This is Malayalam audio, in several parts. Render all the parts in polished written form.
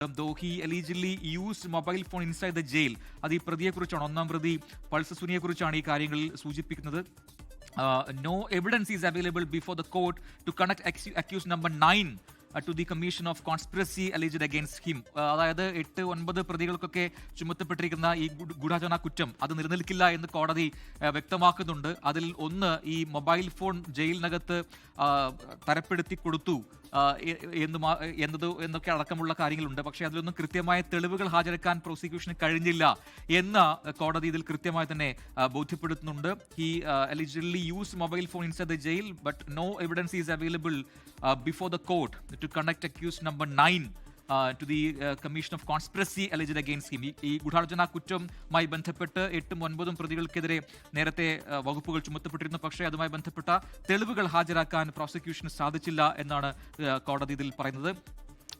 though he allegedly used mobile phone inside the jail. അത് ഈ പ്രതിയെക്കുറിച്ചാണ്, ഒന്നാം പ്രതി പൾസ് സുനിയെക്കുറിച്ചാണ് ഈ കാര്യങ്ങളിൽ സൂചിപ്പിക്കുന്നത്. No evidence is available before the court to connect accused number 9 to the commission of conspiracy alleged against him. അതായത് 8-9 പ്രതികൾക്കൊക്കെ ചുമത്തപ്പെട്ടിരിക്കുന്ന ഈ ഗൂഢാചരണ കുറ്റം അത് നിലനിൽക്കില്ല എന്ന് കോടതി വ്യക്തമാക്കുന്നുണ്ട്. അതിൽ ഒന്ന്, ഈ മൊബൈൽ ഫോൺ ജയിലിനകത്ത് തരപ്പെടുത്തി കൊടുത്തു എന്നൊക്കെ അടക്കമുള്ള കാര്യങ്ങളുണ്ട്. പക്ഷേ അതിലൊന്നും കൃത്യമായ തെളിവുകൾ ഹാജരാക്കാൻ പ്രോസിക്യൂഷന് കഴിഞ്ഞില്ല എന്ന് കോടതി ഇതിൽ കൃത്യമായി തന്നെ ബോധ്യപ്പെടുത്തുന്നുണ്ട്. He allegedly used mobile phone inside the jail, but no evidence is available before the court to connect accused number 9 to the commission of conspiracy alleged against him. ഈ ഗൂഢാലോചന കുറ്റവുമായി ബന്ധപ്പെട്ട് 8-9 പ്രതികൾക്കെതിരെ നേരത്തെ വകുപ്പുകൾ ചുമത്തപ്പെട്ടിരുന്നു. പക്ഷേ അതുമായി ബന്ധപ്പെട്ട തെളിവുകൾ ഹാജരാക്കാൻ പ്രോസിക്യൂഷന് സാധിച്ചില്ല എന്നാണ് കോടതി ഇതിൽ പറയുന്നത്.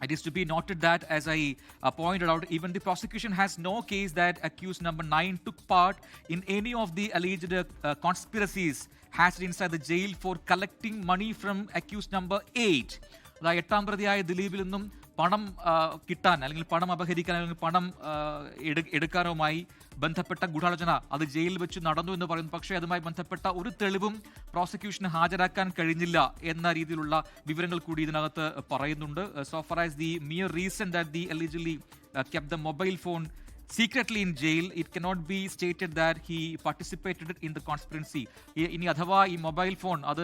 It is to be noted that, as I pointed out, even the prosecution has no case that accused number 9 took part in any of the alleged conspiracies hatched inside the jail for collecting money from accused number 8. അതായത് 8-ാം പ്രതിയായ ദിലീപിൽ നിന്നും പണം കിട്ടാൻ, അല്ലെങ്കിൽ പണം അപഹരിക്കാൻ, അല്ലെങ്കിൽ പണം എടുക്കാനുമായി ബന്ധപ്പെട്ട ഗൂഢാലോചന അത് ജയിലിൽ വെച്ച് നടന്നു എന്ന് പറയുന്നു. പക്ഷേ അതുമായി ബന്ധപ്പെട്ട ഒരു തെളിവും പ്രോസിക്യൂഷന് ഹാജരാക്കാൻ കഴിഞ്ഞില്ല എന്ന രീതിയിലുള്ള വിവരങ്ങൾ കൂടി ഇതിനകത്ത് പറയുന്നുണ്ട്. So far as the mere reason that the allegedly kept the mobile phone secretly in jail, it cannot be stated that he participated in the conspiracy. ഇനി അഥവാ ഈ മൊബൈൽ ഫോൺ അത്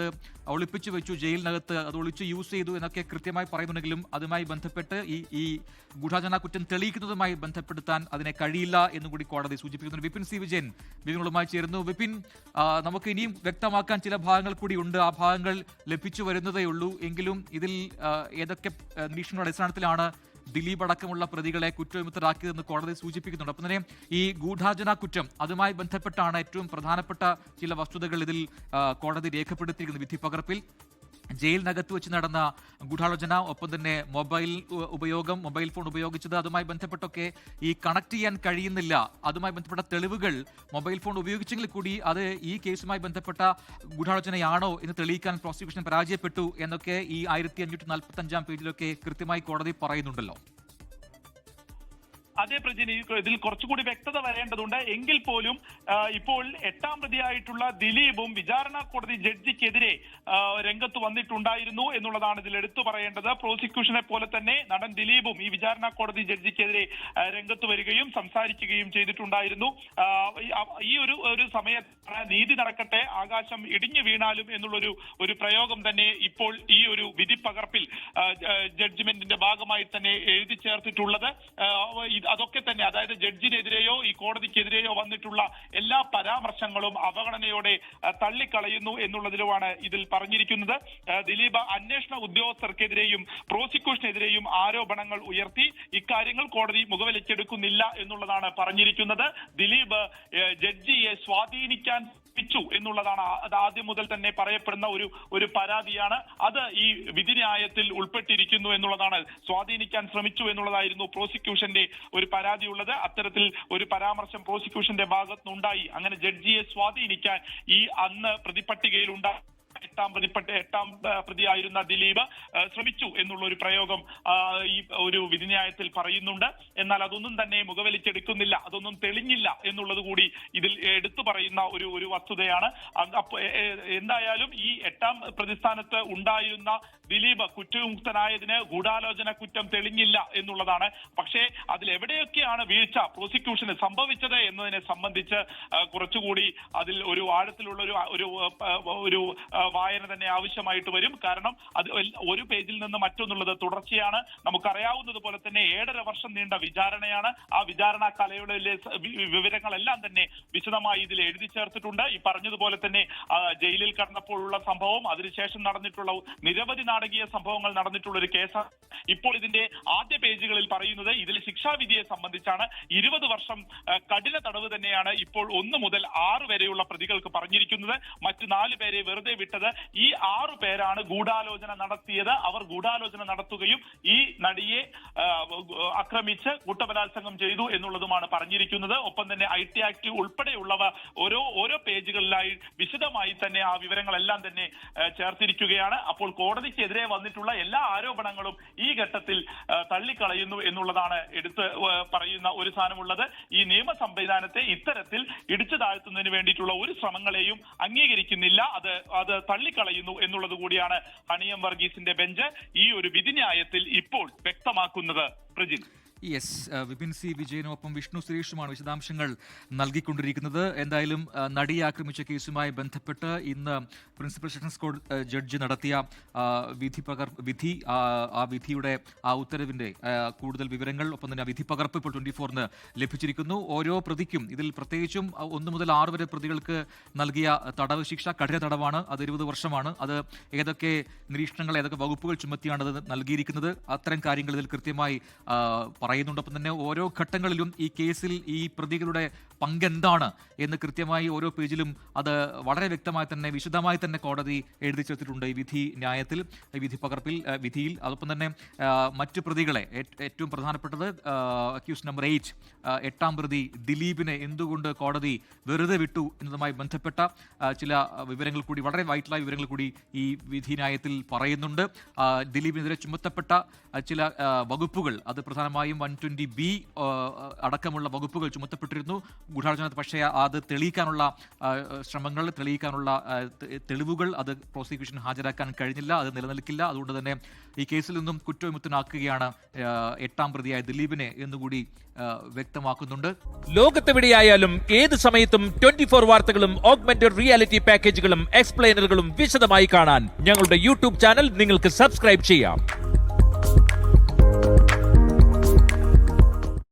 ഒളിപ്പിച്ചു വെച്ചു ജയിലിനകത്ത്, അത് ഒളിച്ച് യൂസ് ചെയ്തു എന്നൊക്കെ കൃത്യമായി പറയുന്നുണ്ടെങ്കിലും അതുമായി ബന്ധപ്പെട്ട് ഈ ഗൂഢാചരണ കുറ്റം തെളിയിക്കുന്നതുമായി ബന്ധപ്പെടുത്താൻ അതിനെ കഴിയില്ല എന്നും കൂടി കോടതി സൂചിപ്പിക്കുന്നുണ്ട്. വിപിൻ സി വിജയൻ വിവരങ്ങളുമായി ചേരുന്നു. വിപിൻ, നമുക്ക് ഇനിയും വ്യക്തമാക്കാൻ ചില ഭാഗങ്ങൾ കൂടി ഉണ്ട്. ആ ഭാഗങ്ങൾ ലഭിച്ചു വരുന്നതേ ഉള്ളൂ. എങ്കിലും ഇതിൽ ഏതൊക്കെ നിരീക്ഷണങ്ങളുടെ അടിസ്ഥാനത്തിലാണ് ദിലീപ് അടക്കമുള്ള പ്രതികളെ കുറ്റവിമുക്തരാക്കിയതെന്ന് കോടതി സൂചിപ്പിക്കുന്നുണ്ട്. അപ്പം തന്നെ ഈ ഗൂഢാചരണ കുറ്റം അതുമായി ബന്ധപ്പെട്ടാണ് ഏറ്റവും പ്രധാനപ്പെട്ട ചില വസ്തുതകൾ ഇതിൽ കോടതി രേഖപ്പെടുത്തിയിരിക്കുന്നത്. വിധി പകർപ്പിൽ ജയിലിനകത്ത് വെച്ച് നടന്ന ഗൂഢാലോചന, ഒപ്പം തന്നെ മൊബൈൽ ഫോൺ ഉപയോഗിച്ചത്, അതുമായി ബന്ധപ്പെട്ടൊക്കെ ഈ കണക്ട് ചെയ്യാൻ കഴിയുന്നില്ല. അതുമായി ബന്ധപ്പെട്ട തെളിവുകൾ മൊബൈൽ ഫോൺ ഉപയോഗിച്ചെങ്കിൽ കൂടി അത് ഈ കേസുമായി ബന്ധപ്പെട്ട ഗൂഢാലോചനയാണോ എന്ന് തെളിയിക്കാൻ പ്രോസിക്യൂഷൻ പരാജയപ്പെട്ടു എന്നൊക്കെ ഈ 1545 പേജിലൊക്കെ കൃത്യമായി കോടതി പറയുന്നുണ്ടല്ലോ. അതേ പ്രജിന്, ഇതിൽ കുറച്ചുകൂടി വ്യക്തത വരേണ്ടതുണ്ട്. എങ്കിൽ പോലും ഇപ്പോൾ 8-ാം പ്രതിയായിട്ടുള്ള ദിലീപും വിചാരണ കോടതി ജഡ്ജിക്കെതിരെ രംഗത്ത് വന്നിട്ടുണ്ടായിരുന്നു എന്നുള്ളതാണ് ഇതിൽ എടുത്തു പറയേണ്ടത്. പ്രോസിക്യൂഷനെ പോലെ തന്നെ നടൻ ദിലീപും ഈ വിചാരണ കോടതി ജഡ്ജിക്കെതിരെ രംഗത്ത് വരികയും സംസാരിക്കുകയും ചെയ്തിട്ടുണ്ടായിരുന്നു. ഈ ഒരു സമയത്ത് നീതി നടക്കട്ടെ, ആകാശം ഇടിഞ്ഞു വീണാലും എന്നുള്ളൊരു പ്രയോഗം തന്നെ ഇപ്പോൾ ഈ ഒരു വിധി പകർപ്പിൽ ജഡ്ജ്മെന്റിന്റെ ഭാഗമായി തന്നെ എഴുതി ചേർത്തിട്ടുള്ളത്. അതൊക്കെ തന്നെ, അതായത് ജഡ്ജിനെതിരെയോ ഈ കോടതിക്കെതിരെയോ വന്നിട്ടുള്ള എല്ലാ പരാമർശങ്ങളും അവഗണനയോടെ തള്ളിക്കളയുന്നു എന്നുള്ളതിലുമാണ് ഇതിൽ പറഞ്ഞിരിക്കുന്നത്. ദിലീപ് അന്വേഷണ ഉദ്യോഗസ്ഥർക്കെതിരെയും പ്രോസിക്യൂഷനെതിരെയും ആരോപണങ്ങൾ ഉയർത്തി ഇക്കാര്യങ്ങൾ കോടതി മുഖവിലക്കെടുക്കുന്നില്ല എന്നുള്ളതാണ് പറഞ്ഞിരിക്കുന്നത്. ദിലീപ് ജഡ്ജിയെ സ്വാധീനിക്കാൻ എന്നുള്ളതാണ് അത് ആദ്യം മുതൽ തന്നെ പറയപ്പെടുന്ന ഒരു പരാതിയാണ്. അത് ഈ വിധിന്യായത്തിൽ ഉൾപ്പെട്ടിരിക്കുന്നു എന്നുള്ളതാണ്. സ്വാധീനിക്കാൻ ശ്രമിച്ചു എന്നുള്ളതായിരുന്നു പ്രോസിക്യൂഷന്റെ ഒരു പരാതിയുള്ളത്. അത്തരത്തിൽ ഒരു പരാമർശം പ്രോസിക്യൂഷന്റെ ഭാഗത്തുനിന്നുണ്ടായി. അങ്ങനെ ജഡ്ജിയെ സ്വാധീനിക്കാൻ ഈ അന്ന് പ്രതിപട്ടികയിൽ ഉണ്ടായി 8-ാം പ്രതിയായിരുന്ന ദിലീപ് ശ്രമിച്ചു എന്നുള്ള ഒരു പ്രയോഗം ഈ ഒരു വിധിന്യായത്തിൽ പറയുന്നുണ്ട്. എന്നാൽ അതൊന്നും തന്നെ മുഖവിലക്കെടുക്കുന്നില്ല, അതൊന്നും തെളിഞ്ഞില്ല എന്നുള്ളത് കൂടി ഇതിൽ എടുത്തു പറയുന്ന ഒരു വസ്തുതയാണ്. എന്തായാലും ഈ 8-ാം പ്രതിസ്ഥാനത്ത് ഉണ്ടായിരുന്ന ദിലീപ് കുറ്റവിമുക്തനായതിന് ഗൂഢാലോചന കുറ്റം തെളിഞ്ഞില്ല എന്നുള്ളതാണ്. പക്ഷേ അതിലെവിടെയൊക്കെയാണ് വീഴ്ച പ്രോസിക്യൂഷന് സംഭവിച്ചത് എന്നതിനെ സംബന്ധിച്ച് കുറച്ചുകൂടി അതിൽ ഒരു ആഴത്തിലുള്ള ഒരു വായന തന്നെ ആവശ്യമായിട്ട് വരും. കാരണം അത് ഒരു പേജിൽ നിന്ന് മറ്റൊന്നുള്ളത് തുടർച്ചയാണ്. നമുക്കറിയാവുന്നതുപോലെ തന്നെ 7.5 വർഷം നീണ്ട വിചാരണയാണ്. ആ വിചാരണ കലയുടെ വിവരങ്ങളെല്ലാം തന്നെ വിശദമായി ഇതിൽ എഴുതി ചേർത്തിട്ടുണ്ട്. ഈ പറഞ്ഞതുപോലെ തന്നെ ജയിലിൽ കടന്നപ്പോഴുള്ള സംഭവം, അതിനുശേഷം നടന്നിട്ടുള്ള നിരവധി നാടകീയ സംഭവങ്ങൾ നടന്നിട്ടുള്ള ഒരു കേസാണ്. ഇപ്പോൾ ഇതിന്റെ ആദ്യ പേജുകളിൽ പറയുന്നത് ഇതിൽ ശിക്ഷാവിധിയെ സംബന്ധിച്ചാണ്. 20 വർഷം കഠിന തടവ് തന്നെയാണ് ഇപ്പോൾ 1 മുതൽ 6 വരെയുള്ള പ്രതികൾക്ക് പറഞ്ഞിരിക്കുന്നത്. മറ്റ് 4 പേരെ വെറുതെ വിട്ട ബന്ധപ്പെട്ടത് ഈ 6 പേരാണ് ഗൂഢാലോചന നടത്തിയത്. അവർ ഗൂഢാലോചന നടത്തുകയും ഈ നടിയെ ആക്രമിച്ച് കൂട്ടബലാത്സംഗം ചെയ്തു എന്നുള്ളതുമാണ് പറഞ്ഞിരിക്കുന്നത്. ഒപ്പം തന്നെ IT ആക്ട് ഉൾപ്പെടെയുള്ളവ ഓരോ പേജുകളിലായി വിശദമായി തന്നെ ആ വിവരങ്ങളെല്ലാം തന്നെ ചേർത്തിരിക്കുകയാണ്. അപ്പോൾ കോടതിക്കെതിരെ വന്നിട്ടുള്ള എല്ലാ ആരോപണങ്ങളും ഈ ഘട്ടത്തിൽ തള്ളിക്കളയുന്നു എന്നുള്ളതാണ് എടുത്ത് പറയുന്ന ഒരു സാധനമുള്ളത്. ഈ നിയമ സംവിധാനത്തെ ഇത്തരത്തിൽ ഇടിച്ചു താഴ്ത്തുന്നതിന് വേണ്ടിയിട്ടുള്ള ഒരു ശ്രമങ്ങളെയും അംഗീകരിക്കുന്നില്ല, അത് തള്ളിക്കളയുന്നു എന്നുള്ളത് കൂടിയാണ് ഹണിയം വർഗീസിന്റെ ബെഞ്ച് ഈ ഒരു വിധിന്യായത്തിൽ ഇപ്പോൾ വ്യക്തമാക്കുന്നത്. പ്രജിൻ. യെസ്, വിപിൻ സി വിജയനൊപ്പം വിഷ്ണു സുരേഷുമാണ് വിശദാംശങ്ങൾ നൽകിക്കൊണ്ടിരിക്കുന്നത്. എന്തായാലും നടിയെ ആക്രമിച്ച കേസുമായി ബന്ധപ്പെട്ട് ഇന്ന് പ്രിൻസിപ്പൽ സെഷൻസ് കോടതി ജഡ്ജി നടത്തിയ വിധി ആ വിധിയുടെ ആ ഉത്തരവിന്റെ കൂടുതൽ വിവരങ്ങൾ ഒപ്പം തന്നെ വിധി പകർപ്പ് ഇപ്പോൾ 24-ന് ലഭിച്ചിരിക്കുന്നു. ഓരോ പ്രതിക്കും ഇതിൽ പ്രത്യേകിച്ചും 1 മുതൽ 6 വരെ പ്രതികൾക്ക് നൽകിയ തടവ് ശിക്ഷ കഠിന തടവാണ്. അത് 20 വർഷമാണ്. അത് ഏതൊക്കെ നിരീക്ഷണങ്ങൾ ഏതൊക്കെ വകുപ്പുകൾ ചുമത്തിയാണ് അത് നൽകിയിരിക്കുന്നത്, അത്തരം കാര്യങ്ങൾ ഇതിൽ കൃത്യമായി പറയുന്നുണ്ടൊപ്പം തന്നെ ഓരോ ഘട്ടങ്ങളിലും ഈ കേസിൽ ഈ പ്രതികളുടെ പങ്കെന്താണ് എന്ന് കൃത്യമായി ഓരോ പേജിലും അത് വളരെ വ്യക്തമായി തന്നെ വിശദമായി തന്നെ കോടതി എഴുതി ചേർത്തിട്ടുണ്ട് ഈ വിധി ന്യായത്തിൽ, വിധി പകർപ്പിൽ, വിധിയിൽ. അതോടൊപ്പം തന്നെ മറ്റു പ്രതികളെ ഏറ്റവും പ്രധാനപ്പെട്ടത് അക്യൂസ് നമ്പർ 8 8-ാം പ്രതി ദിലീപിനെ എന്തുകൊണ്ട് കോടതി വെറുതെ വിട്ടു എന്നതുമായി ബന്ധപ്പെട്ട ചില വിവരങ്ങൾ കൂടി, വളരെ വൈറ്റലായ വിവരങ്ങൾ കൂടി ഈ വിധി ന്യായത്തിൽ പറയുന്നുണ്ട്. ദിലീപിനെതിരെ ചുമത്തപ്പെട്ട ചില വകുപ്പുകൾ, അത് പ്രധാനമായും 120B അടക്കമുള്ള വകുപ്പുകൾ ചുമത്തപ്പെട്ടിരുന്നു ഗൂഢാലോചന. പക്ഷേ അത് തെളിയിക്കാനുള്ള ശ്രമങ്ങൾ, തെളിയിക്കാനുള്ള തെളിവുകൾ അത് പ്രോസിക്യൂഷൻ ഹാജരാക്കാൻ കഴിഞ്ഞില്ല, അത് നിലനിൽക്കില്ല. അതുകൊണ്ട് തന്നെ ഈ കേസിൽ നിന്നും കുറ്റവിമുക്തനാക്കുകയാണ് 8-ാം പ്രതിയായ ദിലീപിനെ എന്നുകൂടി വ്യക്തമാക്കുന്നുണ്ട്. ലോകത്തെവിടെയായാലും ഏത് സമയത്തും 24 വാർത്തകളും ഓഗ്മെന്റഡ് റിയാലിറ്റി പാക്കേജുകളും എക്സ്പ്ലെയിനറുകളും വിശദമായി കാണാൻ ഞങ്ങളുടെ യൂട്യൂബ് ചാനൽ നിങ്ങൾക്ക് സബ്സ്ക്രൈബ് ചെയ്യാം.